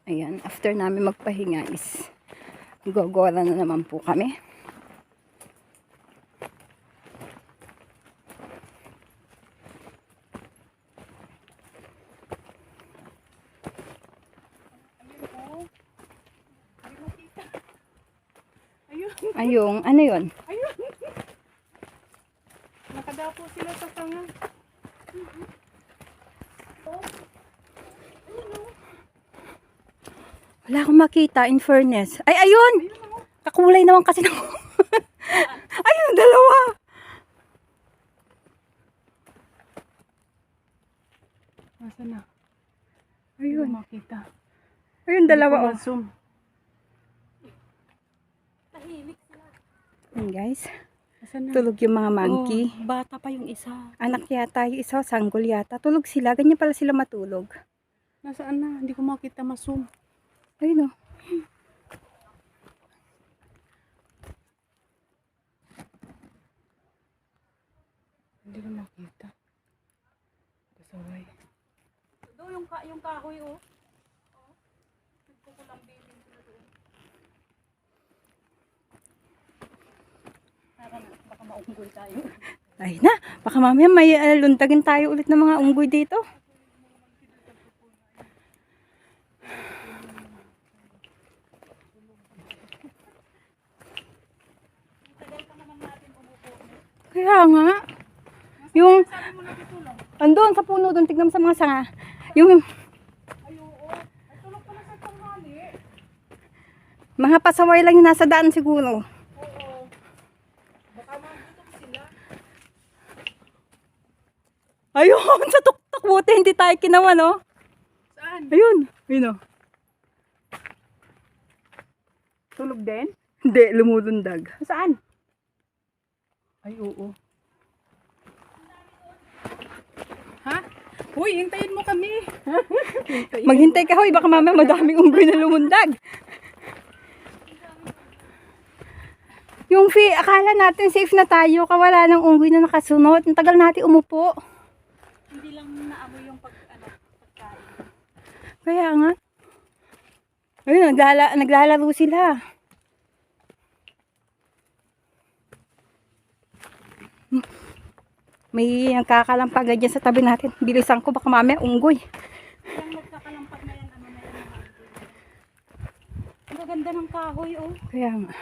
Ayan, after namin magpahinga is gogora na naman po kami. Ayun, ano yun? Ayun. Nakadapo sila sa sanga. Wala akong makita, in fairness. Ay, ayun! Kakulay naman kasi ng... Ayun, dalawa! Nasaan na? Ayun. Makita. Ayun, dalawa, oh. Zoom. Ayun, guys. Nasaan na? Tulog yung mga monkey. Oh, bata pa yung isa. Anak yata, yung isa, sanggol yata. Tulog sila, ganyan pala sila matulog. Nasaan na? Hindi ko makita ma-zoom. Ayun, oh. Hindi ko makita. Pasaway. Do yung kahoy oh. Oh. Nagkukulang bilin sila doon. Baka maunggol tayo. Ay na, baka mamaya may luntagin tayo ulit ng mga unggoy dito. Kaya nga. Yung andun sa puno doon, tignan mo sa mga sanga. Yung mga pasaway lang yung nasa daan siguro. Ayun, sa tuktok buti hindi tayo kinawa, no? Saan? Ayun, ayun, oh. Tulog din? Hindi, lumulundag. Saan? Ay, oo. Ha? Uy, hintayin mo kami. Maghintay ka, hoy, baka mamaya madaming unggoy na lumundag. Yung akala natin safe na tayo, kawala ng unggoy na nakasunod. Ang tagal natin umupo. Hindi lang naamoy yung pagkain. Kaya nga. Ayun, naglalaro sila. May nagkakalampagan dyan sa tabi natin. Bilisan ko, baka mamaya unggoy. Yung nagkakalampag na yan, ano na yan mga unggoy. Ang gaganda ng kahoy oh. Kaya nga.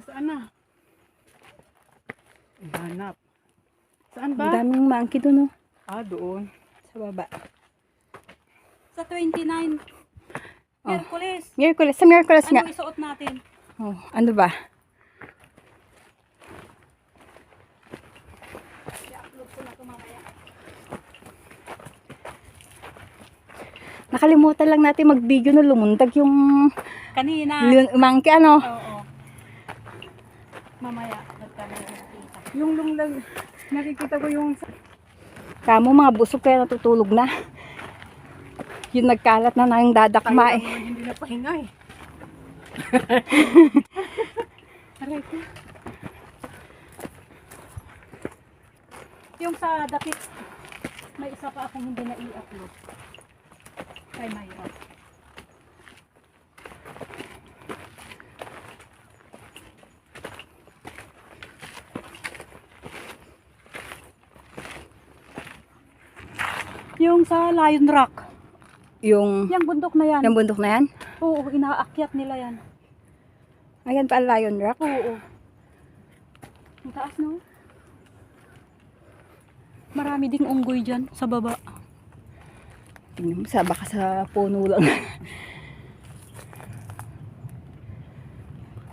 Saan na? Hanap. Saan Ang ba? daming monkey doon, oh. Ah, doon. Sa baba. Sa 29. Oh. Merkules. Miraculous. Sa Miraculous nga. Ano isuot natin? Oh, ano ba? I-upload ko na ito mamaya. Nakalimutan lang natin mag-video na lumundag yung Kanina. monkey, ano? Oo. Mamaya. Nagkakita. Yung lumlag, nakikita ko yung... Kamo mga busog kaya natutulog na. Yung nagkalat na yung dadakma, eh. Hindi na pahinga eh. Aray ko. Yung sa dapit, may isa pa akong hindi na i-upload. Kay Mayra. Yung sa Lion Rock. Yung Yung bundok na yan. bundok na yan. Oo, inaakyat nila yan. Ayan pa, Lion Rock. Oo. Ang taas, no? Marami ding unggoy dyan sa baba. Tingnan mo, baka sa puno lang.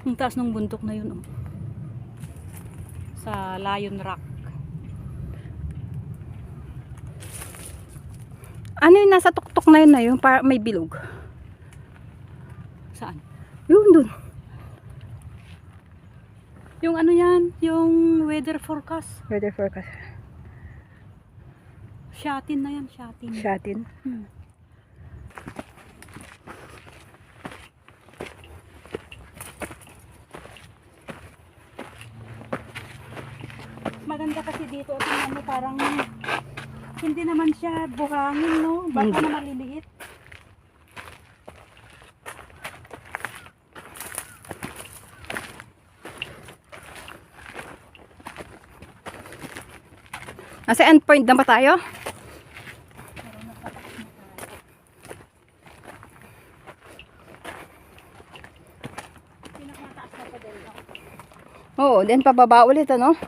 Ang taas ng bundok na yun, oh. Sa Lion Rock. Ano yung nasa tuktok na yun may bilog? Saan? Yun, dun. Yung ano yan? Yung weather forecast. Weather forecast. Shatin na yan, shatin. Shatin. Maganda kasi dito, tingnan mo parang hindi naman siya buhangin, no? Baka na maliliit. Nasa endpoint na ba tayo? Pinakamataas na pa din. Oo, then pababa ulit ano?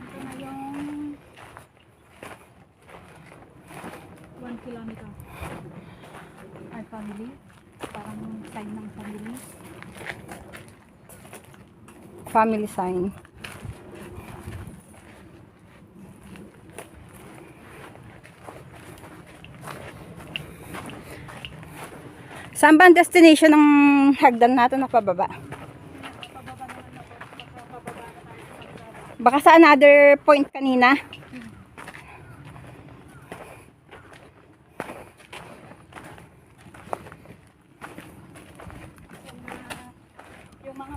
Ito na yung 1 kilometer. Ay, family. Parang sign ng family. Family sign. Saan ba ang destination ng hagdan natin na pababa? Baka sa another point kanina. Yung mga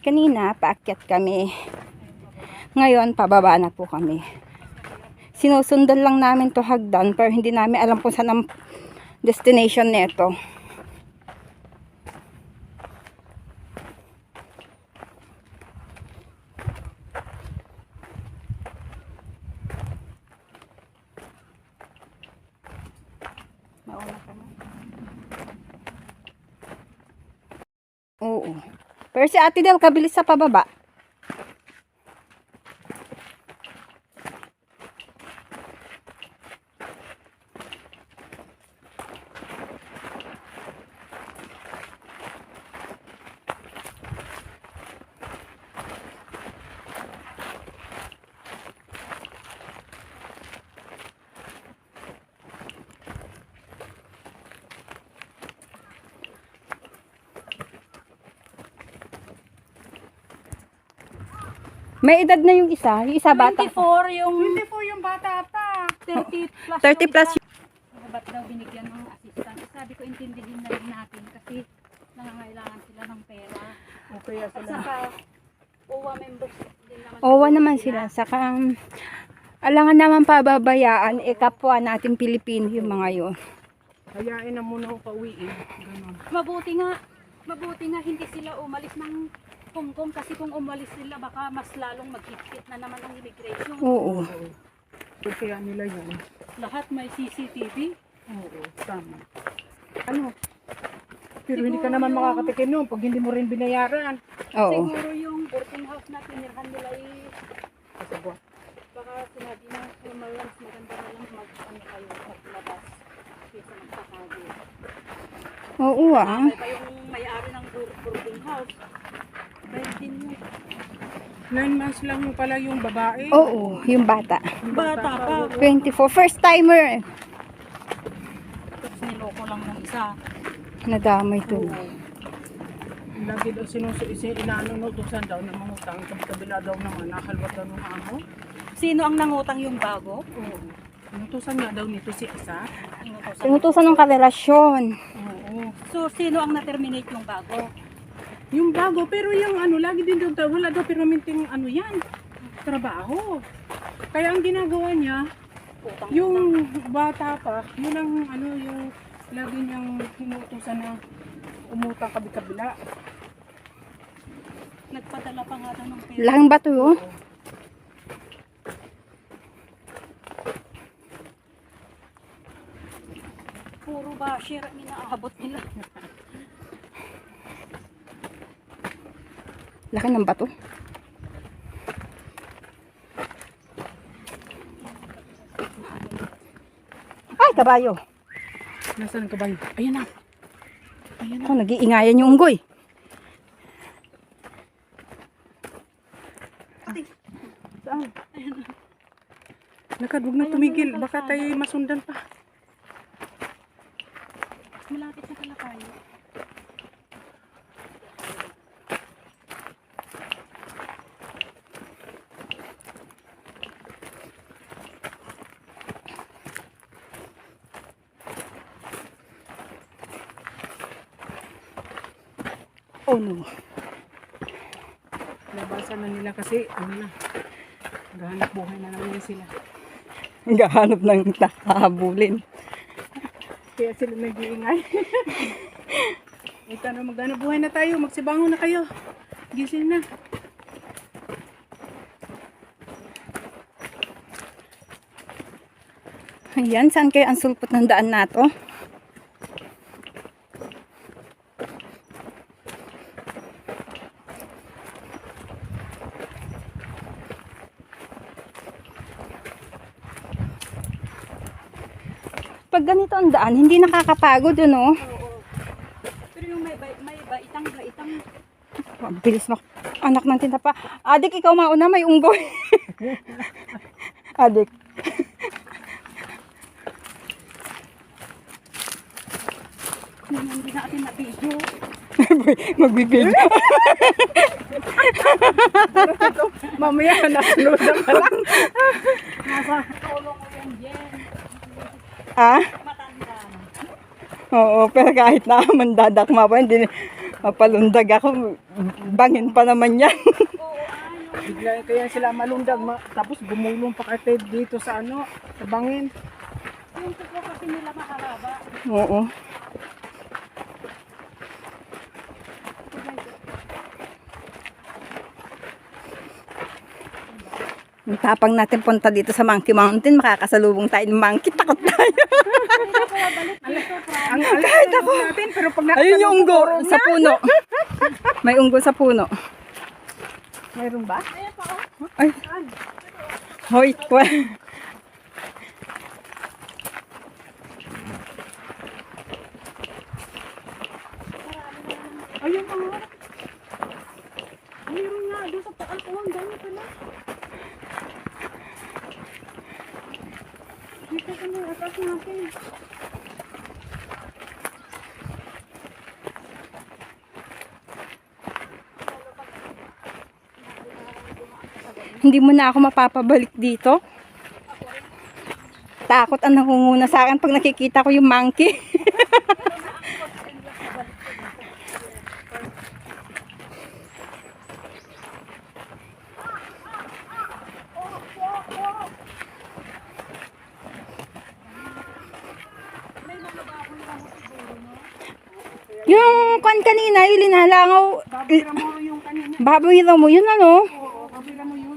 Kanina, paakyat kami. Ngayon, pababa na po kami. Sinusundan lang namin to hagdan pero hindi namin alam kung saan ang destination nito. mauna ka na. Oo. Pero si Ate Del, kabilis sa pababa. May edad na yung isa bata. 24 yung Hindi po yung bata pa. 30 plus. 30 plus. Ba't daw binigyan ng assistant? Sabi ko, intindihin na rin natin kasi nangangailangan sila ng pera. O kaya At sila. saka, OWA members din naman. Owa naman sila. Saka, alangan naman pababayaan, kapwa natin Pilipino yung mga yun. Hayain na muna ako pauwiin. Ganon. Mabuti nga hindi sila umalis ng Hong Kong kasi kung umalis sila baka mas lalong maghigpit na naman ang immigration. Oo. So kaya nila yun. Lahat may CCTV. Oo, tama. Ano? Pero hindi ka naman makakatikin nun pag hindi mo rin binayaran. Oo. Siguro yung boarding house na tinirhan nila Kasabot. baka sinabi na mas maganda na lang kayo maglabas kaysa magtatago. Oo May pa yung may-ari ng boarding house. Bayad din yun. 9 months lang yung pala yung babae. Oo, yung bata. Yung Bata pa. 24. First timer. Tapos niloko lang ng isa. Nadamay to. Lagi daw inanunutusan daw ng mangutang sa kabila daw ng nakalwat daw ng amo. Sino ang nangutang yung bago? Oo. Inutusan nga daw nito si isa. Pinutusan ng karelasyon. Oo. So, sino ang na-terminate yung bago? Yung bago, pero yung ano, lagi din daw, wala daw permanenteng ano yan, trabaho. Kaya ang ginagawa niya, Utang. yung bata pa, yun ang ano, yung lagi niyang inutusan na umutang kabila. Nagpadala pa nga daw ng pera. Lahang bato yun. Puro basher ang inaabot nila. Laki ng bato. Ay, kabayo. Nasaan ang kabayo? Ayan na. Ayan na. Ako, nag-iingayan yung unggoy. Saan? Nakadwag na tumigil. Baka tayo masundan pa. Malapit na pala tayo. Oh no. Labasan na nila kasi, ano na, gahanap buhay na naman sila. Gahanap ng hahabulin. Kaya sila nag-iingay. Ito na, magano buhay na tayo. Magsibango na kayo. Gising na. Ayan, saan kayo ang sulpot ng daan na to? Pag ganito ang daan, hindi nakakapagod, ano? Pero yung may baitang. Ang bilis mo. Anak ng tinta pa. Adik, ikaw mauna, may unggoy. Adik. Hindi natin na video. Magbibig. Mamaya, nasunod na ka lang. Nasa tulong ko yan, Jen. Ah? Matanda na. Oo, pero kahit na mandadakma pa, hindi mapalundag ako. Bangin pa naman yan. Bigla kaya sila malundag. Tapos gumulong pa kay dito sa ano, sa bangin. Yung tuko kasi nila maharaba. Oo. Ang tapang natin punta dito sa Monkey Mountain, makakasalubong tayo ng monkey, takot tayo. Ang alas natin, pero pag Ayun yung unggo sa puno. May unggo sa puno. mayroon ba? Ay. Hoy, Ayun ang mayroon nga, doon sa taas. Oh, ang dami pala. Dito sa mga atas natin. hindi mo na ako mapapabalik dito. Takot ang nangunguna sa akin pag nakikita ko yung monkey. Yung kwan kanina, yung linalangaw, Babira mo yung kanina. baboy raw mo yun, ano? Oo, babira mo yun.